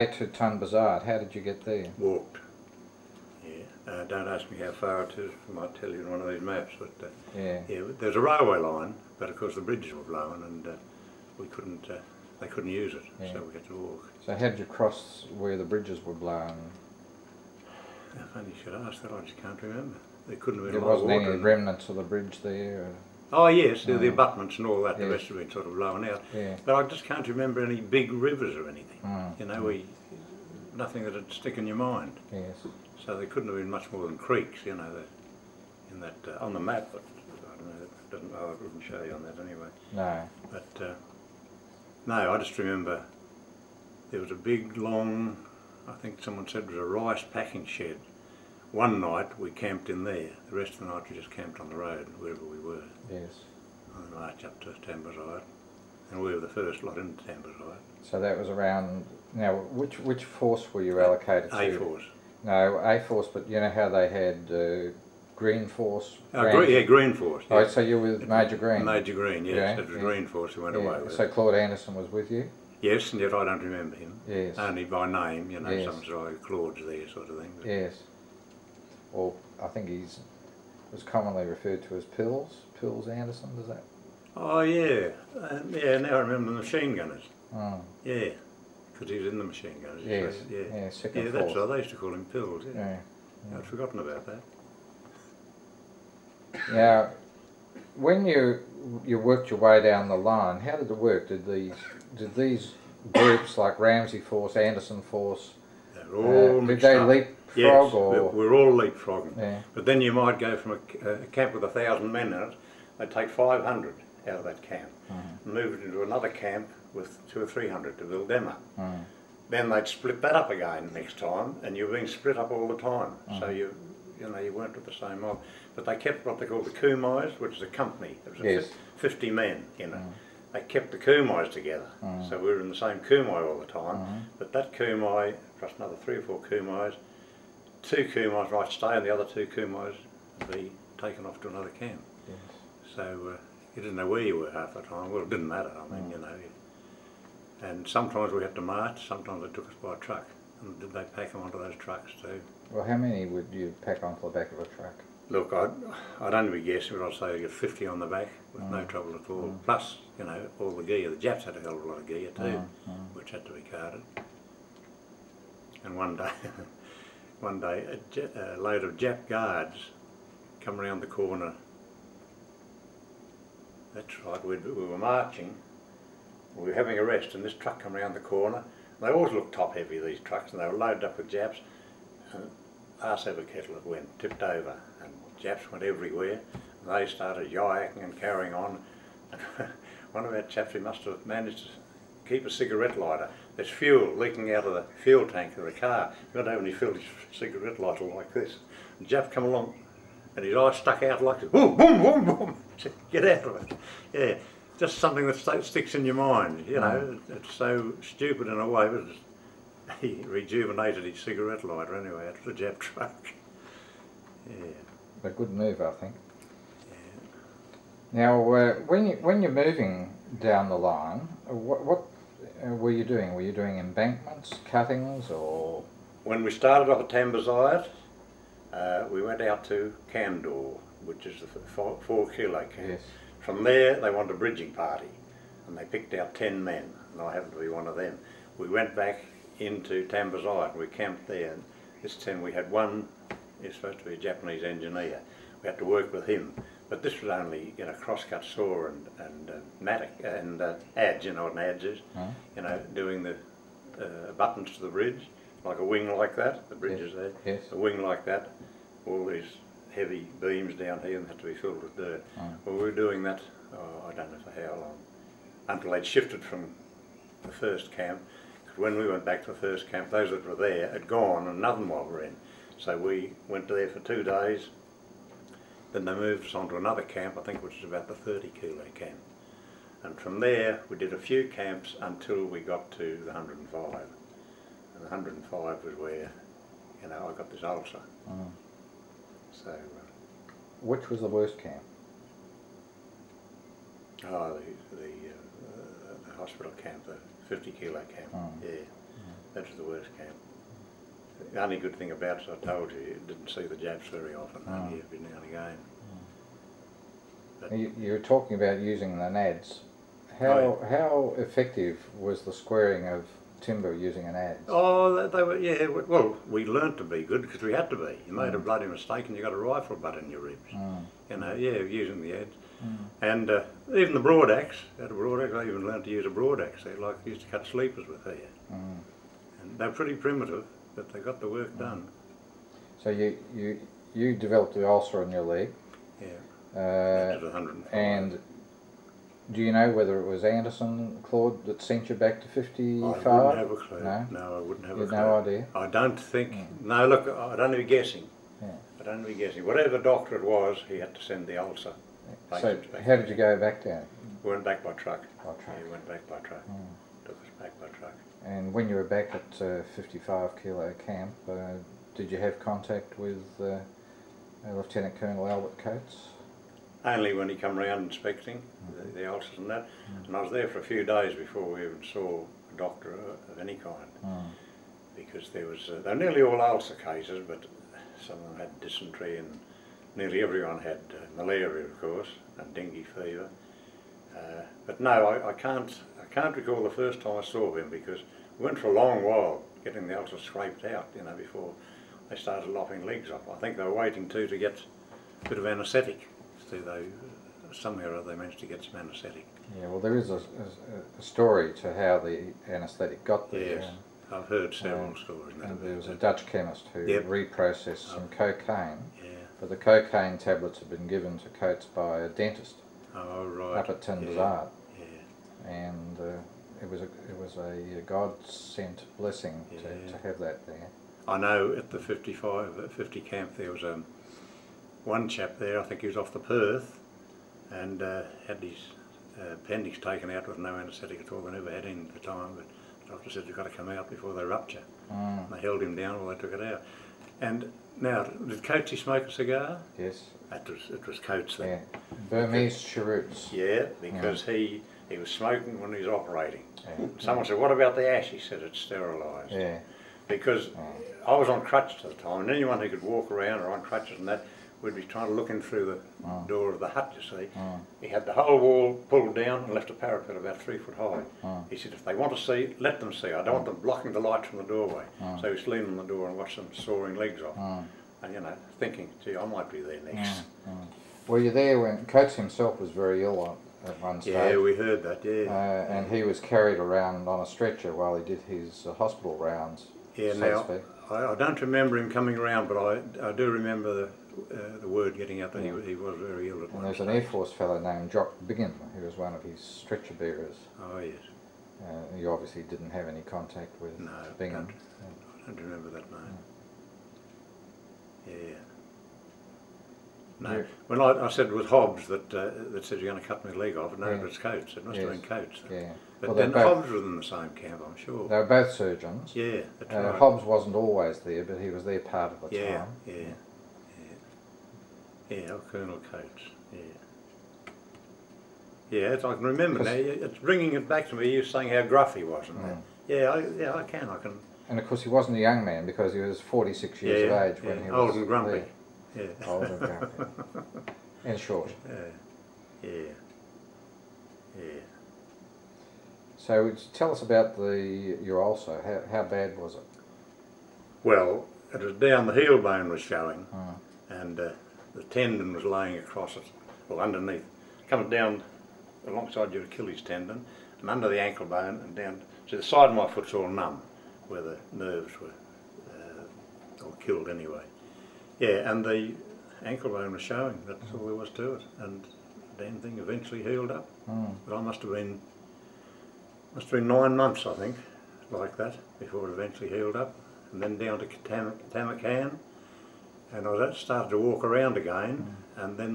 To Tunbazard, how did you get there? Walked. Yeah. Don't ask me how far it is. I might tell you in one of these maps. But Yeah. there's a railway line, but of course the bridges were blown and we couldn't. They couldn't use it, Yeah. so we had to walk. So how did you cross where the bridges were blown? Funny you should ask that. I just can't remember. There couldn't have been There a lot of wasn't water. any remnants of the bridge there? Or? Oh yes, the abutments and all that. The Yes. rest of it sort of blown out. Yeah. But I just can't remember any big rivers or anything. Mm. You know, nothing that'd stick in your mind. Yes. So there couldn't have been much more than creeks, you know, in that on the map. But I don't know. It doesn't. I wouldn't show you on that anyway. No. But no, I just remember there was a big, long. I think someone said it was a rice packing shed. One night we camped in there. The rest of the night we just camped on the road wherever we were. Yes. On the march up to Tambazide, and we were the first lot into Tambazide. So that was around. Now, which force were you allocated to? A force. No, A force. But you know how they had Green Force. Green Force. Yeah. Oh, so you were with Major Green. Major Green, yes. Yeah, It was yeah. Green Force who went away with So it. Claude Anderson was with you. Yes, and yet I don't remember him. Yes. Only by name, you know. Yes. Some sort of Claude's there, sort of thing. But Yes. Or I think was commonly referred to as Pills Anderson. Does that? oh yeah, yeah. Now I remember the machine gunners. Oh. Yeah, because he was in the machine gunners. Yes. So, yeah. Yeah. Second Yeah, force. that's right. They used to call him Pills. Yeah. Yeah. I'd forgotten about that. Now, when you worked your way down the line, how did it work? Did these groups like Ramsey Force, Anderson Force, They're all did mixed they up. leapfrog Yes, or? we're all leapfrogging. Yeah. But then you might go from a camp with 1,000 men in it, they'd take 500 out of that camp, and move it into another camp with 200 or 300 to build them up. Then they'd split that up again next time, and you're being split up all the time. So you weren't with the same mob. But they kept what they called the Kumais, which is a company. It was Yes. 50 men in it. They kept the Kumais together, so we were in the same Kumai all the time. But that Kumai, plus another 3 or 4 Kumais, 2 Kumais might stay, and the other 2 Kumais would be taken off to another camp. Yes. So you didn't know where you were half the time. Well, it didn't matter. I mean, you know. And sometimes we had to march. Sometimes they took us by truck. And did they pack them onto those trucks too? Well, how many would you pack onto the back of a truck? Look, I'd only be guessing, but I'd say you get 50 on the back with no trouble at all. Plus, you know, all the gear. The Japs had a hell of a lot of gear too, which had to be carted. And one day, a load of Jap guards come around the corner. That's right. We were marching. We were having a rest, and this truck come around the corner. They always look top heavy, these trucks, and they were loaded up with Japs. And arse over kettle it went, tipped over, and Japs went everywhere. And they started yaking and carrying on. And one of our chaps, we must have managed to keep a cigarette lighter. There's fuel leaking out of the fuel tank of the car. He went over and he filled his cigarette lighter like this. And Jap come along, and his eyes stuck out like this. Boom, boom, boom, boom. Get out of it. Yeah. Just something that sticks in your mind, you know. It's so stupid in a way, but he rejuvenated his cigarette lighter anyway out of the Jap truck. Yeah. A good move, I think. Yeah. Now, when you're moving down the line, what were you doing? Were you doing embankments, cuttings, or? When we started off at Tambazide, we went out to Candor, which is the 4 kilo camp. Yes. From there, they wanted a bridging party, and they picked out 10 men, and I happened to be one of them. We went back into Tambazide, we camped there, and this time we had one, he was supposed to be a Japanese engineer. We had to work with him, but this was only, you know, crosscut saw and mattock and adze, you know what an adze is? You know, doing the buttons to the bridge, like a wing like that, the bridge is there, yes. a wing like that, all these heavy beams down here and had to be filled with dirt. Well, we were doing that, I don't know for how long, until they'd shifted from the first camp. Because when we went back to the first camp, those that were there had gone and another mob were in. So we went there for 2 days. Then they moved us on to another camp, I think, which is about the 30 kilo camp. And from there, we did a few camps until we got to the 105. And the 105 was where, you know, I got this ulcer. So, which was the worst camp? Oh, the hospital camp, the 50 kilo camp. Yeah. That was the worst camp. The only good thing about it, I told you didn't see the Japs very often, only every now and again. But you were talking about using the nads. How effective was the squaring of timber using an adze? oh, they were, yeah, well, we learnt to be good because we had to be. You made a bloody mistake and you got a rifle butt in your ribs. You know, yeah, using the adze. And even the broad axe, had a broad axe, I even learnt to use a broad axe. They used to cut sleepers with here. And they're pretty primitive, but they got the work done. So you developed the ulcer on your leg. Yeah. That was 105. And do you know whether it was Anderson, Claude, that sent you back to 55? I wouldn't have a clue. No? No, I wouldn't have You a clue. no idea? I don't think, no, look, I'd only be guessing. Yeah. I'd only be guessing. Whatever doctor it was, he had to send the ulcer. So how did you go back down? We went back by truck. By truck. Yeah, we went back by truck. Took us back by truck. And when you were back at 55 Kilo Camp, did you have contact with Lieutenant Colonel Albert Coates? Only when he come round inspecting the ulcers and that. And I was there for a few days before we even saw a doctor of any kind. Because there were nearly all ulcer cases, but some of them had dysentery and nearly everyone had malaria, of course, and dengue fever. But no, I can't recall the first time I saw him because we went for a long while getting the ulcers scraped out, you know, before they started lopping legs off. I think they were waiting to get a bit of anaesthetic. Somehow or other they managed to get some anaesthetic. Yeah, well, there is a story to how the anaesthetic got there. Yes, I've heard several stories. And there was a Dutch chemist who reprocessed some cocaine, but the cocaine tablets had been given to Coates by a dentist up at Tyndall's. And it was a God-sent blessing to have that there. I know at the 50 camp there was one chap there, I think he was off the Perth, and had his appendix taken out with no anaesthetic at all. They never had any at the time, but the doctor said you've got to come out before they rupture. They held him down while they took it out. And now, did Coatesy smoke a cigar? Yes. It was Coates then. Yeah. Burmese cheroots. Yeah, because he was smoking when he was operating. Someone said, what about the ash? He said it's sterilised. Yeah. Because I was on crutches at the time, and anyone who could walk around or on crutches and that would be trying to look in through the door of the hut, you see. He had the whole wall pulled down and left a parapet about 3 foot high. He said, if they want to see, let them see. I don't want them blocking the light from the doorway. So he was leaning on the door and watched them sawing legs off. And, you know, thinking, gee, I might be there next. Were you there when Coates himself was very ill at one stage? Yeah, we heard that, and he was carried around on a stretcher while he did his hospital rounds. Yeah, now, I don't remember him coming around, but I do remember the word getting out that he was very ill at one And there's stage. an Air Force fellow named Jock Biggin, who was one of his stretcher bearers. Oh, yes. You obviously didn't have any contact with Biggin. I don't remember that name. Yeah. No, when I said it was Hobbs that said you're going to cut my leg off, no, it was Coates. It must have been Coates. Yeah. But well, then Hobbs was in the same camp, I'm sure. They were both surgeons. Yeah, that's right. Hobbs wasn't always there, but he was there part of the time. Yeah, Colonel Coates. Yeah, I can remember now. It's bringing it back to me. You were saying how gruff he was, and that. I can. And of course, he wasn't a young man because he was 46 years of age when he was old and grumpy. There. Yeah. Old and grumpy. And short. Yeah. So tell us about your ulcer. How bad was it? Well, it was down the heel bone was showing, and the tendon was laying across it, well underneath, coming down alongside your Achilles tendon, and under the ankle bone, and down. So the side of my foot's all numb, where the nerves were all killed anyway. Yeah, and the ankle bone was showing. That's all there was to it, and the damn thing eventually healed up. But I must have been 9 months, I think, like that, before it eventually healed up. And then down to Tamakan, and I started to walk around again, and then